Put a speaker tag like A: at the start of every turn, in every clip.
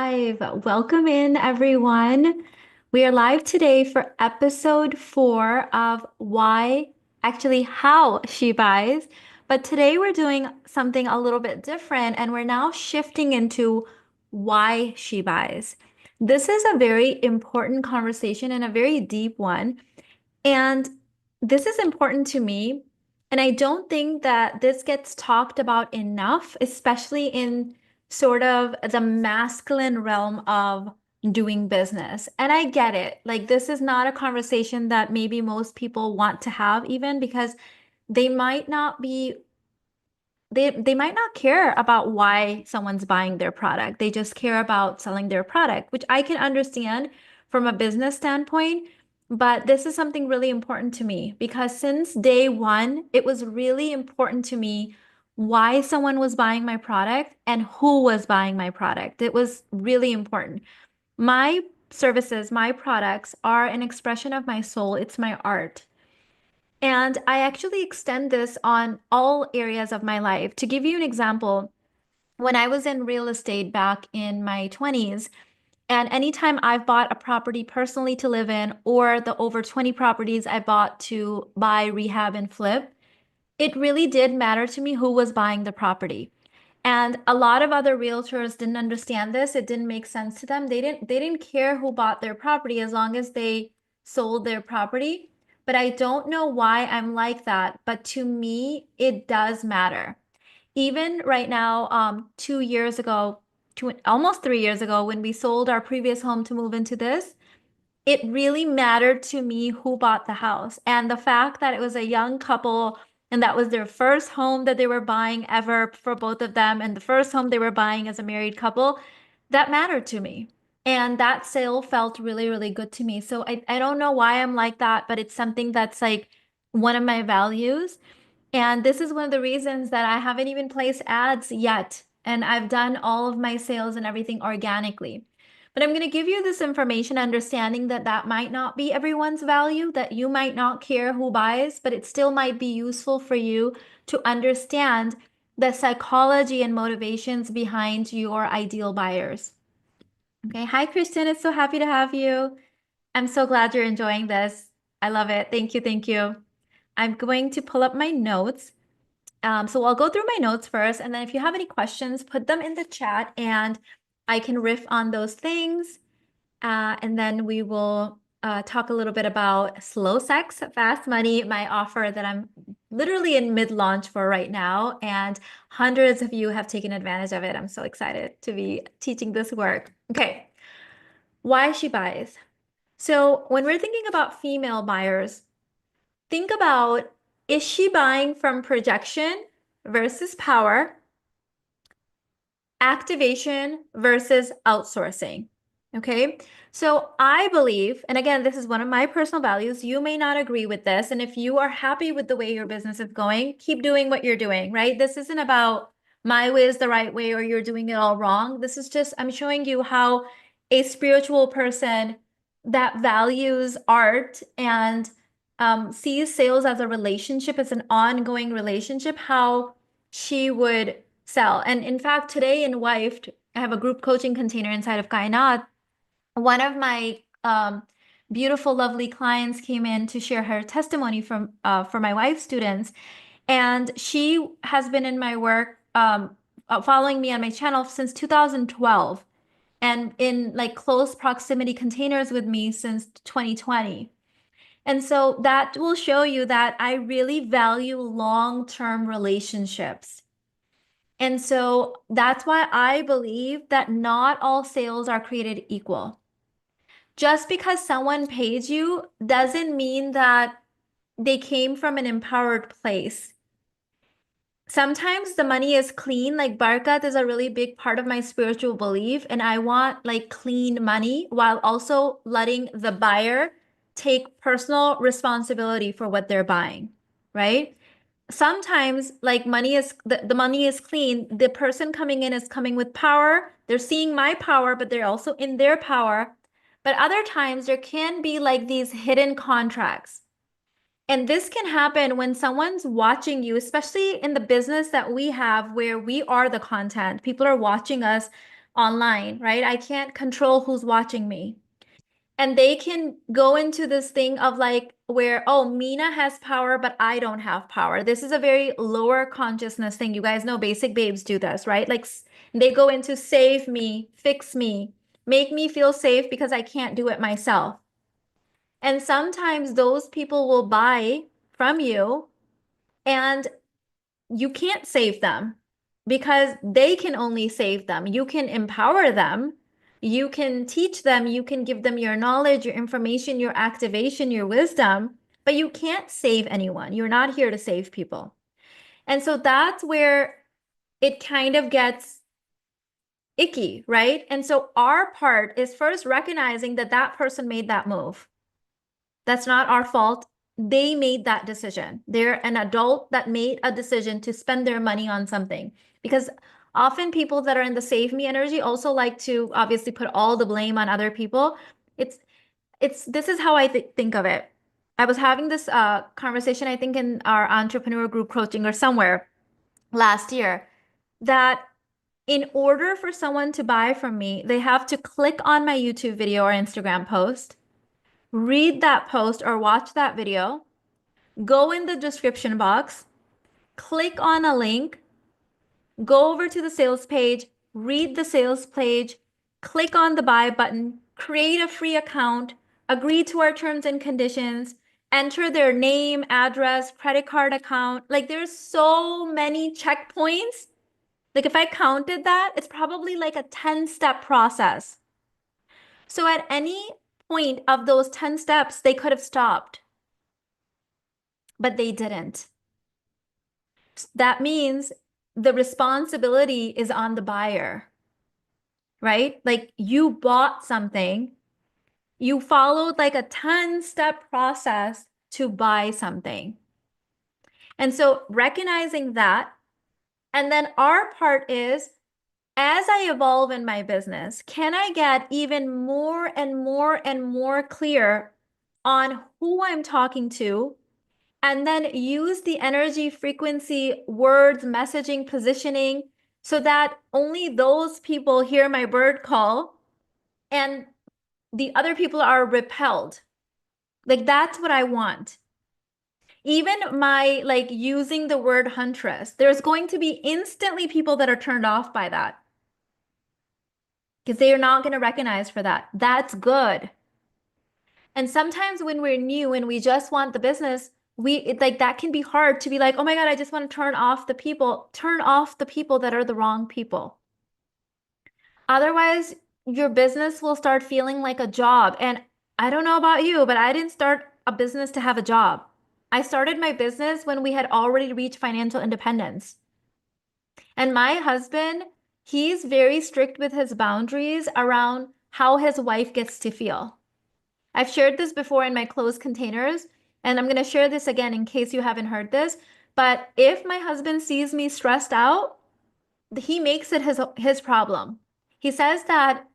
A: live. Welcome in, everyone. We are live today for episode 4 of how she buys. But today we're doing something a little bit different, and we're now shifting into why she buys. This is a very important conversation and a very deep one. And this is important to me. And I don't think that this gets talked about enough, especially in sort of the masculine realm of doing business. And I get it. Like, this is not a conversation that maybe most people want to have, even because they might not be they might not care about why someone's buying their product. They just care about selling their product, which I can understand from a business standpoint. But this is something really important to me because since day one, it was really important to me why someone was buying my product and who was buying my product. It was really important. My services, my products are an expression of my soul. It's my art. And I actually extend this on all areas of my life. To give you an example, when I was in real estate back in my 20s, and anytime I've bought a property personally to live in, or the over 20 properties I bought to buy, rehab, and flip, it really did matter to me who was buying the property. And a lot of other realtors didn't understand this. It didn't make sense to them. They didn't care who bought their property as long as they sold their property. But I don't know why I'm like that. But to me, it does matter. Even right now, 2 years ago, almost 3 years ago, when we sold our previous home to move into this, it really mattered to me who bought the house. And the fact that it was a young couple and that was their first home that they were buying ever for both of them, and the first home they were buying as a married couple, that mattered to me. And that sale felt really, really good to me. So I don't know why I'm like that, but it's something that's like one of my values. And this is one of the reasons that I haven't even placed ads yet. And I've done all of my sales and everything organically. But I'm going to give you this information, understanding that that might not be everyone's value, that you might not care who buys, but it still might be useful for you to understand the psychology and motivations behind your ideal buyers. Okay. Hi, Kristen. It's so happy to have you. I'm so glad you're enjoying this. I love it. Thank you. Thank you. I'm going to pull up my notes. So I'll go through my notes first, and then if you have any questions, put them in the chat and I can riff on those things. And then we will talk a little bit about slow sex, fast money, my offer that I'm literally in mid-launch for right now. And hundreds of you have taken advantage of it. I'm so excited to be teaching this work. Okay, why she buys. So when we're thinking about female buyers, think about, is she buying from projection versus power, activation versus outsourcing? Okay, so I believe, and again, this is one of my personal values. You may not agree with this. And if you are happy with the way your business is going, keep doing what you're doing, right? This isn't about my way is the right way or you're doing it all wrong. This is just, I'm showing you how a spiritual person that values art and sees sales as a relationship, as an ongoing relationship, how she would sell. And in fact, today in Wifed, I have a group coaching container inside of Kainat. One of my beautiful, lovely clients came in to share her testimony from for my wife's students, and she has been in my work, following me on my channel since 2012, and in like close proximity containers with me since 2020. And so that will show you that I really value long-term relationships. And so that's why I believe that not all sales are created equal. Just because someone paid you doesn't mean that they came from an empowered place. Sometimes the money is clean, like Barakat is a really big part of my spiritual belief, and I want like clean money while also letting the buyer take personal responsibility for what they're buying, right? Sometimes like the money is clean. The person coming in is coming with power. They're seeing my power, but they're also in their power. But other times there can be like these hidden contracts. And this can happen when someone's watching you, especially in the business that we have where we are the content. People are watching us online, right? I can't control who's watching me. And they can go into this thing of like where, oh, Mina has power, but I don't have power. This is a very lower consciousness thing. You guys know basic babes do this, right? Like they go into save me, fix me, make me feel safe because I can't do it myself. And sometimes those people will buy from you and you can't save them because they can only save them. You can empower them. You can teach them. You can give them your knowledge, your information, your activation, your wisdom, but you can't save anyone. You're not here to save people. And so that's where it kind of gets icky, right? And so our part is first recognizing that that person made that move. That's not our fault. They made that decision. They're an adult that made a decision to spend their money on something. Because often people that are in the save me energy also like to obviously put all the blame on other people. This is how I think of it. I was having this conversation, I think in our entrepreneur group coaching or somewhere last year, that in order for someone to buy from me, they have to click on my YouTube video or Instagram post, read that post or watch that video, go in the description box, click on a link, go over to the sales page, read the sales page, click on the buy button, create a free account, agree to our terms and conditions, enter their name, address, credit card account. Like there's so many checkpoints. Like if I counted that, it's probably like a 10-step process. So at any point of those 10 steps, they could have stopped, but they didn't. That means the responsibility is on the buyer, right? Like you bought something, you followed like a 10-step process to buy something. And so recognizing that, and then our part is, as I evolve in my business, can I get even more and more and more clear on who I'm talking to? And then use the energy, frequency, words, messaging, positioning so that only those people hear my bird call and the other people are repelled. Like that's what I want. Even my like using the word huntress, there's going to be instantly people that are turned off by that because they are not going to recognize for that. That's good. And sometimes when we're new and we just want the business, like that can be hard to be like, oh my God, I just want to turn off the people. Turn off the people that are the wrong people. Otherwise, your business will start feeling like a job. And I don't know about you, but I didn't start a business to have a job. I started my business when we had already reached financial independence. And my husband, he's very strict with his boundaries around how his wife gets to feel. I've shared this before in my closed containers, and I'm going to share this again in case you haven't heard this. But if my husband sees me stressed out, he makes it his problem. He says that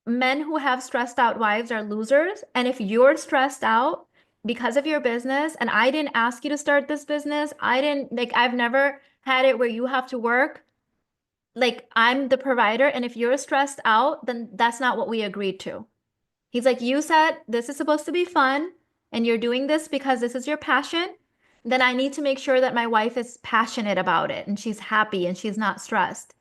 A: men who have stressed out wives are losers. And if you're stressed out because of your business, and I didn't ask you to start this business, I've never had it where you have to work. Like I'm the provider. And if you're stressed out, then that's not what we agreed to. He's like, you said this is supposed to be fun and you're doing this because this is your passion. Then I need to make sure that my wife is passionate about it and she's happy and she's not stressed.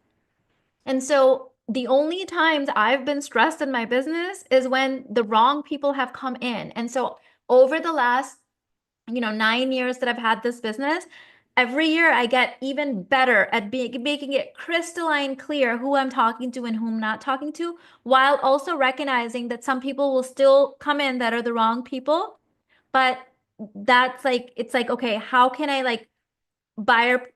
A: And so the only times I've been stressed in my business is when the wrong people have come in. And so over the last, 9 years that I've had this business, every year I get even better at making it crystalline clear who I'm talking to and who I'm not talking to, while also recognizing that some people will still come in that are the wrong people. But that's like, it's like, okay, how can I like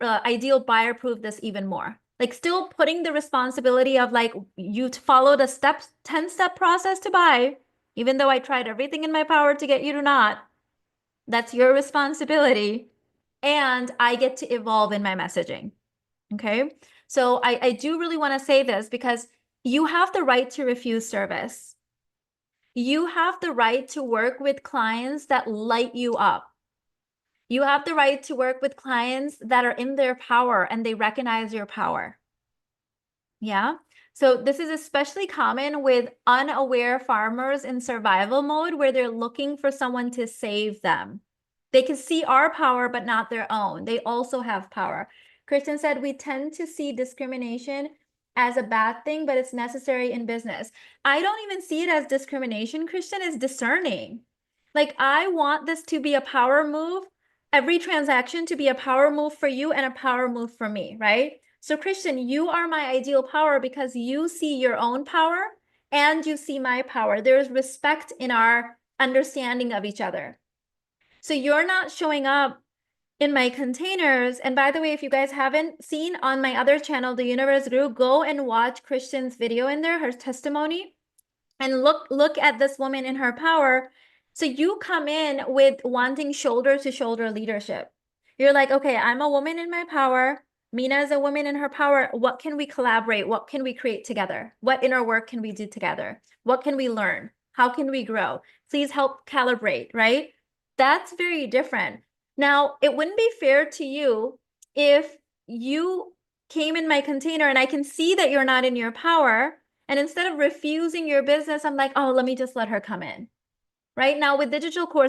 A: ideal buyer proof this even more? Like still putting the responsibility of like you followed a 10-step process to buy, even though I tried everything in my power to get you to not. That's your responsibility. And I get to evolve in my messaging. Okay. So I do really want to say this because you have the right to refuse service. You have the right to work with clients that light you up. You have the right to work with clients that are in their power and they recognize your power. Yeah. So this is especially common with unaware farmers in survival mode where they're looking for someone to save them. They can see our power, but not their own. They also have power. Kristen said, we tend to see discrimination as a bad thing, but it's necessary in business. I don't even see it as discrimination, Kristen, is discerning. Like, I want this to be a power move, every transaction to be a power move for you and a power move for me, right? So Christian, you are my ideal power because you see your own power and you see my power. There's respect in our understanding of each other. So you're not showing up in my containers. And by the way, if you guys haven't seen on my other channel, The Universe Guru, go and watch Christian's video in there, her testimony, and look at this woman in her power. So you come in with wanting shoulder to shoulder leadership. You're like, okay, I'm a woman in my power. Mina is a woman in her power. What can we collaborate? What can we create together? What inner work can we do together? What can we learn? How can we grow? Please help calibrate, right? That's very different. Now, it wouldn't be fair to you if you came in my container and I can see that you're not in your power. And instead of refusing your business, I'm like, oh, let me just let her come in. Right now with digital courses,